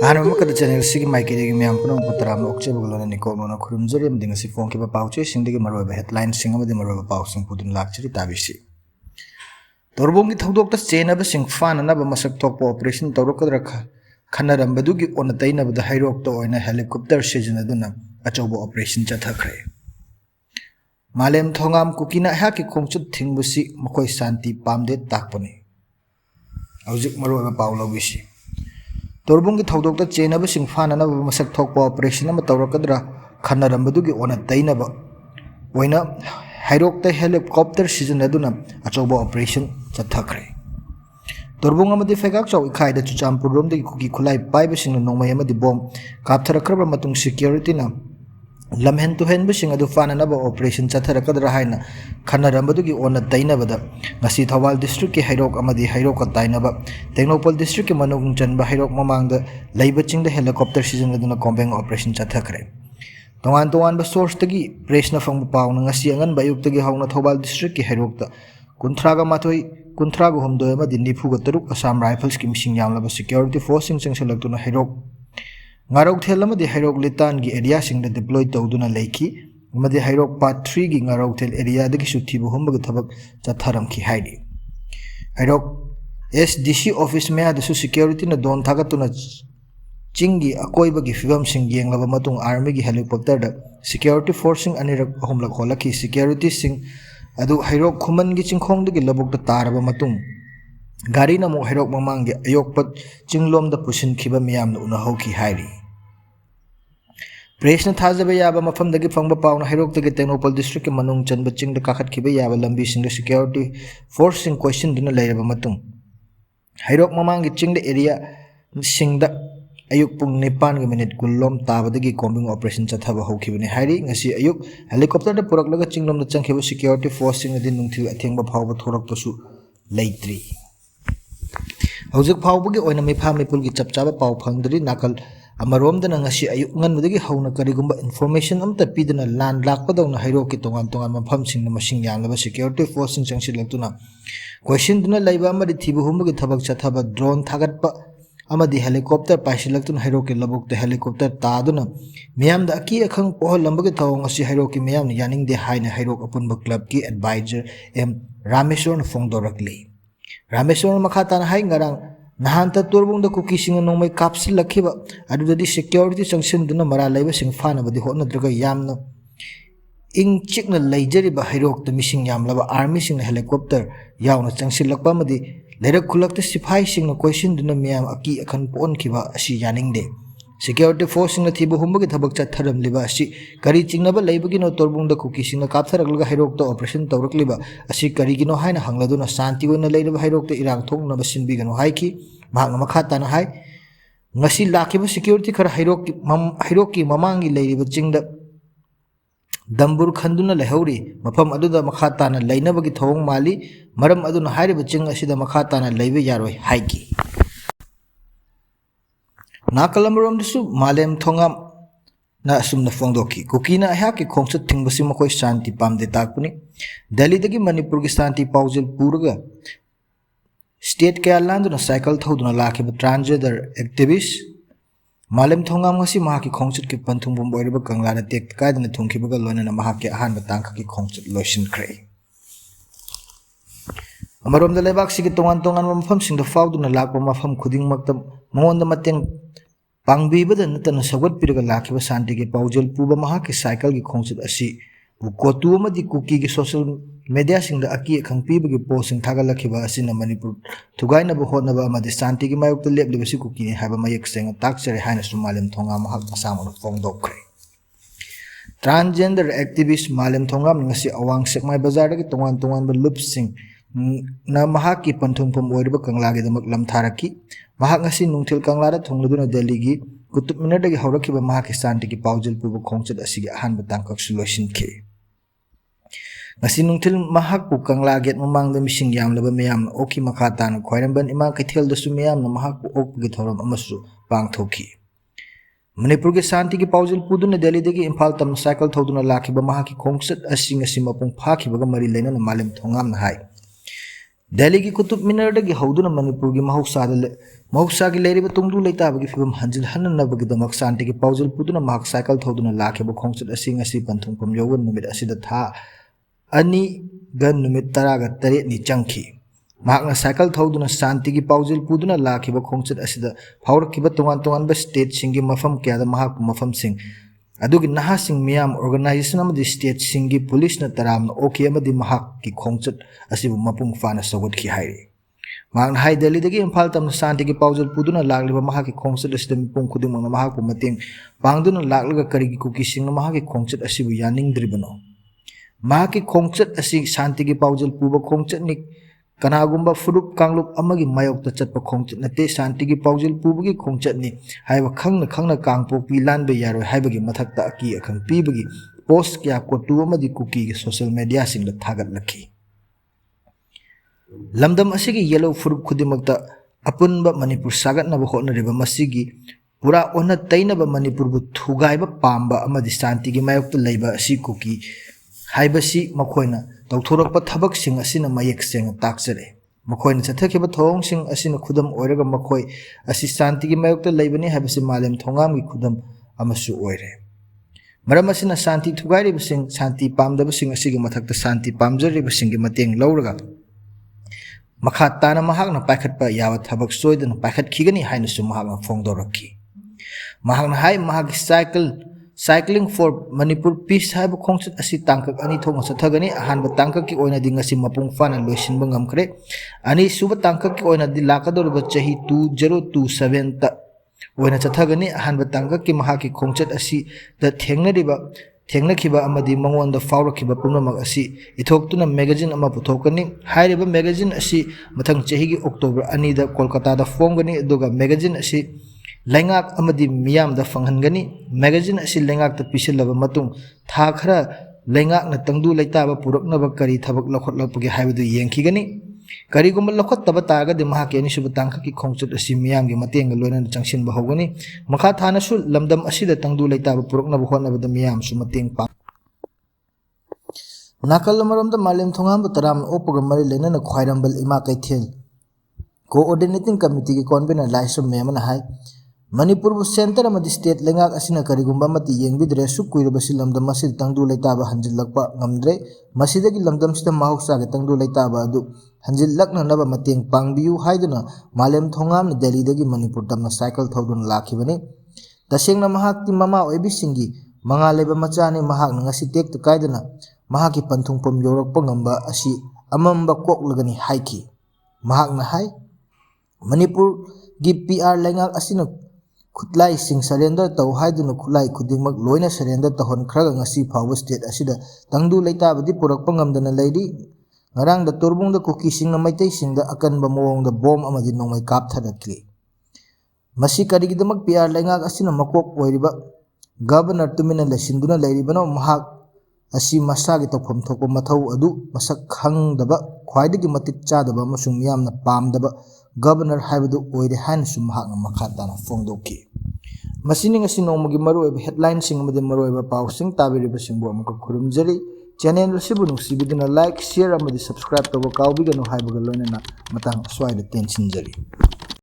Hanu makada channel sigi maiki degi miyam puno putara am okche bugulona ni ko mono khurum jori am dinga si phone ki ba pauche sing degi marwa ba headline sing am de marwa ba pau sing pudun lakchiri tabisi torbong ki thodok ta chena ba sing fan na ba masak tok po operation torok kadra khanaram badu gi on taina ba da hairok to oina helicopter sejna duna achobo operation cha thakre malem thongam kukina ha ki khongchut thingbusi makoi santi pamde takpone aujik marwa ba pau lobisi Torbung ki thodok ta chena ba sing fan na ba masak thok po operation ma tawrakadra khanaram badu gi ona taina ba oina hairok ta helicopter season aduna achoba operation chathakre Torbung amadi fekak chaw ikhai da chuchampur rom de kuki khulai pai ba sing nongmai amadi bom kaptharakraba matung security na lamhen to hen ba sing adu fan na ba operation chatharakadra haina khanaram badu gi ona taina ba da ngasi Thawal district ki hairok amadi hairok ka taina ba Technopol district ki manung chanba hairok mamang da leiba ching da helicopter season aduna combing operation chathakre Tongan tongan ba source tagi press na fang paw na ngasi angan ba yuk tagi hauna Thawal district ki hairok ta kunthraga mathoi kunthraga homdoi ma din nifu ga taruk Assam Rifles ki missing yamla ba security force sing selaktuna hairok ngarok thel amadi hairok litan gi area sing da deploy tawduna leiki amadi hairok part 3 gi ngarok thel area dagi suthi bu homba ga thabak chatharam ki haidi hairok SDC office me adu security na don thagatuna Chingi akoi bagi fibam sing yeng laba matung army gi helicopter da security forcing anirak ahumlak holaki security sing adu hairok khuman gi chingkhong gi labuk da taraba matung gari na mo hairok mamang gi ayokpat chinglom da pusin khiba miyam na unahau ki hairi press na thajaba yaba mafam dagi phangba pauna hairok dagi Technopol district ki manung chanba ching da kakhat khiba yaba lambi sing da security forcing question duna lairaba matung hairok mamang gi ching da area sing da ayuk pung nipan ga minute kullom tabadagi combing operation chathaba hokibani hairi ngasi ayuk helicopter da purak laga chinglom da changkhiba security forcing adin nungthil athengba phawba thorak pasu leitri hojik phawbagi oina mi phami pulgi chapchaba paw phangdri nakal amarom da ngasi ayuk ngan budagi hauna karigumba information amta pidana land lakpadawna hairo ki tongan tongan mafam sing na masing yanglaba security forcing changsilaktuna question duna laiba amadi thibu humbagi thabak chathaba drone thagatpa amadi helicopter paisilaktun hairo ki labuk te helicopter taduna miyam da aki akhang poh lambagi thawng asi hairo ki miyam ni yaning de haina hairo apunba club ki advisor M Rameshwaran Fongdorakli Rameshwaran makhatan hai ngarang nahan ta torbung da kuki sing nongmai kapsil lakhiba adu di security changsin duna mara laiba sing fana badi hotna draga yamna ing chikna leijari ba hairo ta missing yamlaba army sing helicopter yauna changsil lakpa madi Lerak kulak ta sipai sing na question duna miyam aki akan pon kiba asi yaning de security force sing na thibu humbagi thabak chatharam liba asi kari chingnaba leibagi no torbung da kuki sing na kaptharak laga hairok ta operation tawrak liba asi kari gino haina hangladuna santi gona leiraba hairok ta irang thong na basin bigano haiki mahang makha ta na hai ngasi lakiba security khara hairok ki mamangi leiriba chingda Dambur khanduna lehauri mafam aduda makhata na lainabagi thawng mali maram aduna hairiba ching asida makhata na leibe yaroi haiki nakalamrom disu malem thongam na asumna fongdoki kukina ahaki khongchat thingbasi makoi shanti pamde takpuni Delhi dagi Manipur gi shanti paujel purga state kaya landuna cycle thoduna lakhiba transgender activist Malem thongam ngasi mahaki khongchut ki panthung bum boiriba kangla da tek kaidana thungkhibaga loinana mahaki ahan batang ki khongchut loisin kre amarom da lebak sigi tongan tongan mafam sing da fauduna lakpa mafam khuding maktam mongon da mateng pangbiba da natana sagat piraga lakhiba santi ki paujel puba mahaki cycle ki khongchut asi kotu amadi kuki ki social media sing da aki khang piba ki post sing thaga lakhiba asina Manipur thugaina bu hotna ba amadi santi ki mayuk ta lebliba si kuki ni haba mayek seng taksare haina sumalem thonga mahak asam on fongdokre transgender activist malem thongam ngasi awang sekmai bazar ki tongan tongan ba lup sing na mahaki panthung pom oiriba kangla gi damak lam tharaki mahak ngasi nungthil kangla da thongladuna Delhi gi kutub minar dagi haurakhiba mahaki santi ki paujel puba khongchat asigi ahan batang kak solution ke ngasi nungthil mahak pu kangla get mamang da missing yamlaba miyam oki makhata na khwairamban ima kaithel da su miyam na mahak pu ok gi thoram amasu pangthoki Manipur gi santi ki paujel puduna Delhi dagi Imphal tam cycle thoduna lakhiba mahaki khongchat asing asi mapung phakhibaga mari leina na malem thongam na hai Delhi की कुतुब मीनार की हौदुना मणिपुर की महौसा की लेरिबा तुंगदु लेताबगी फिबम हंजिल हन्ननबगीदमक शांति की पाउजल पुदुना महाक cycle थौदुना लाखेबा खोंगचत using असि पंथुंगपम यौवन नुमित असिदा था अनि gun नुमित तरागा Taret नि चंखी महाकना साइकल थौदुना शांति की पाउजल पुदुना लाखेबा खोंगचत असिदा फावरखिबा तोंगान तोंगानबा स्टेट सिंगी मफम क्यादा महाक मफम सिंग अदुगी नहा सिंग मियाम ऑर्गेनाइजेशन अमदी स्टेट सिंगी पुलिस न तराम ओके अमदी महाक की खोंगचत असिबु मपुंग फाना सगुतखि हाइरि महाकना हाई दिल्ली दगी इम्फाल तम शांति की पाउजल पुदुना लागलिबा महाक की खोंगचत असिदा मिपुंग खुदिंगमंग महाक पु मतेंग पांगदुना लागलगा करिगी कुकी सिंग महाक की खोंगचत असिबु यानिंगद्रिबनो महाक की खोंगचत असी शांति की पाउजल पुबा खोंगचत नि कनागुंबा फुरुप कांगलुप अमगी मायोक्ता चटपा खोंगचत नते शांति की पाउजल पुबगी खोंगचत नि हाइबा खंगना खंगना कांगपोपी लानबे यारोय हाइबगी मथक्ता अकी अखंग पीबगी पोस्ट क्या कोटु अमदी कुकी की सोशल मीडिया सिंग थागतलखि लमदम असिगी येलो फुरुप खुदिमक्ता अपुनबा मणिपुर सागतनबा होटनरिबा मसिगी पुरा ओना तैनबा मणिपुर बु थुगाइबा पांबा अमदी शांति की मायोक्ता लैबा असि कुकी हाइबसी मखोइना तौथोरकपा थबकसिंग असिना मयेक सेंग ताकचरे मखोइना चथखिबा थोंगसिंग असिना खुदम ओइरगा मखोइ असि शांति की मायोक्ता लैबनी हाइबसी मालेम थोंगामगी खुदम अमसु ओइरे मरम असिना शांति थुगाइरिबसिंग शांति पामदबसिंग असिगी मथक्ता शांति पामजरिबसिंगी मतेंग लौरगा मखा ताना महाकना पाइखटपा यावा थबक सोइदना पाइखटखिगनी हाइनसु महाकना फोंगदोरखि महाकना हाइ महाकी साइक्लिंग फॉर मणिपुर पीस हाइब खोंगचत असी तांकक अनि थोंग चथगनी अहानबा तांकक की ओइना दिंगसी मपुंग फाना लोइसिनबा ngamkhre अनि सुबा तांकक की ओइना दि लाकदोरबा चही 2027 ता ओइना चथगनी अहानबा तांकक की महाकी खोंगचत असी द थेंगनखिबा अमदी मंगोंदा फावरखिबा पुनमक असी इथोक्तुना मैगजीन अमा पुथोकनी हाइरिबा मैगजीन असी मथंग चही की अक्टोबर 2 दा कोलकाता दा फोंगनी अदुगा मैगजीन असी लैंगाक अमदी मियाम दा फंगनगनी मैगजीन असी लैंगाक ता पिसिलबा मतुंग था खरा लैंगाक न तंगदु लैताबा पुरकनबा करी थबक लखोटलपगे हाइबदु येंखिगनी करीगुम लखोटतबा तागदि महाके अनिसुब तांका की खोंगचत असी मियाम गी मतेंग लोइना चंगसिनबा होगनी मखा थानसु लमदम असिदा तंगदु लैताबा पुरकनबा होटनबदा मियाम सु मतेंग पा नाकल मरमदा मालेम थोंगाम तराम ओपग मरि लेना ख्वाइरंबल इमा कैथेल कोऑर्डिनेटिंग कमिटी की कन्वीनर लाइसम मेमन हाई मणिपुर सेंटर अमदी स्टेट लेंगाक असिना करिगुंबा मति येंगबिद्रे सु कुइरबसि लमदम मसि तंगदु लैताबा हंजिलकपा ngamdre मसिदगी लमदम सिदा माहुसा के तंगदु लैताबा अदु हंजिलकननबा मतेंग पांगबियु हाइदुना मालेम थोंगाम दिल्ली दगी मणिपुर तमना साइकल थौदुन लाखिबनी तसेंगना महाकति ममा ओइबिसिंगी मंगा लेबा मचाने महाक ngasi टेक कायदना महाकी पंथुंगपम योरकपा ngamba असि अमम्बा कोकलगनी हाइखि महाकना हाइ मणिपुर गी पीआर लेंगाक असिना खुतलाई सिंग सरेंडर तौ हाइदुना खुलाई खुदिंगमक लोइना सरेंडर तहन खरगा ngasi फाव स्टेट असिदा तंगदु लैताबदि पुरकपा ngamdana लैरि ngarang da turbung da kuki sing na maitai sing da akan ba mawong da bom amadi nongmai kap tharakli masi karigidamak PR lengak asina makok oiriba governor tumina lesinduna lairibano mahak asi masa gi tokphom thokpa mathau adu masak khangdaba khwaidagi matik chadaba amasung miyamna pamdaba governor haibadu oire han sum mahak na makhatana fongdoki masini ngasi nongmagi maruoiba headline sing amadi maruoiba paw sing tabiriba singbo amaka khurumjari channel sibu nungsibiduna like share amadi subscribe toba kaubiganu haibaga loinana matang swaida tension jari